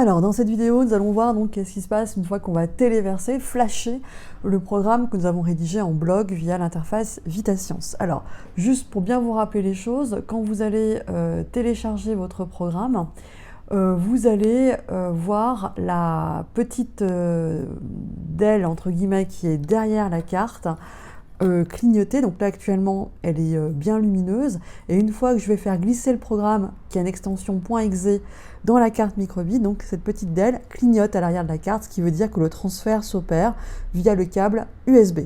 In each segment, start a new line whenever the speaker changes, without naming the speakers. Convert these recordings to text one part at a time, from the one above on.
Alors, dans cette vidéo, nous allons voir donc qu'est-ce qui se passe une fois qu'on va téléverser, flasher le programme que nous avons rédigé en blog via l'interface VitaScience. Alors, juste pour bien vous rappeler les choses, quand vous allez télécharger votre programme, vous allez voir la petite DEL, entre guillemets, qui est derrière la carte, clignoter. Donc là, actuellement, elle est bien lumineuse. Et une fois que je vais faire glisser le programme, qui a une extension .exe, dans la carte microbit, donc cette petite DEL clignote à l'arrière de la carte, ce qui veut dire que le transfert s'opère via le câble USB.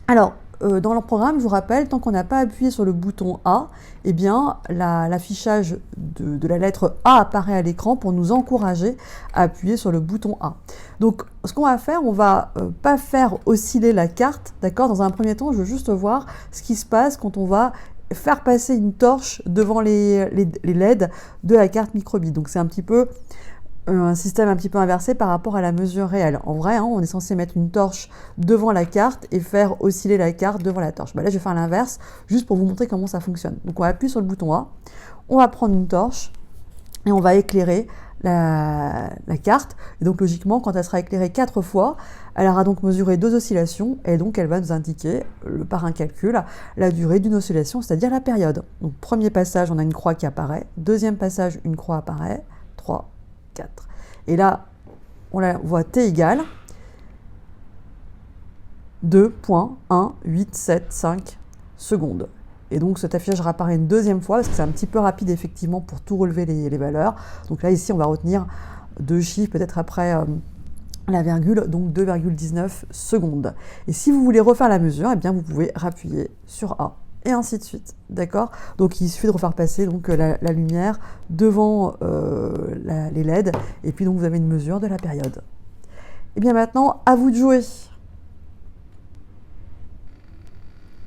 Alors, dans le programme, je vous rappelle, tant qu'on n'a pas appuyé sur le bouton A, eh bien, l'affichage de la lettre A apparaît à l'écran pour nous encourager à appuyer sur le bouton A. Donc, ce qu'on va faire, on va pas faire osciller la carte, d'accord? Dans un premier temps, je veux juste voir ce qui se passe quand on va faire passer une torche devant les LED de la carte microbit. Donc, c'est un petit peu un système un petit peu inversé par rapport à la mesure réelle. En vrai, on est censé mettre une torche devant la carte et faire osciller la carte devant la torche. Là, je vais faire l'inverse, juste pour vous montrer comment ça fonctionne. Donc, on va appuyer sur le bouton A, on va prendre une torche et on va éclairer la carte. Et donc, logiquement, quand elle sera éclairée 4 fois, elle aura donc mesuré 2 oscillations et donc elle va nous indiquer, par un calcul, la durée d'une oscillation, c'est-à-dire la période. Donc, premier passage, on a une croix qui apparaît. Deuxième passage, une croix apparaît. 3, 4. Et là, on la voit t égale 2,1875 secondes. Et donc cet affichage réapparaît une deuxième fois, parce que c'est un petit peu rapide effectivement pour tout relever les valeurs. Donc là, ici, on va retenir 2 chiffres, peut-être après la virgule, donc 2,19 secondes. Et si vous voulez refaire la mesure, eh bien, vous pouvez rappuyer sur A. Et ainsi de suite, d'accord? Donc il suffit de refaire passer donc, la lumière devant les LED, et puis donc vous avez une mesure de la période. Et bien maintenant, à vous de jouer!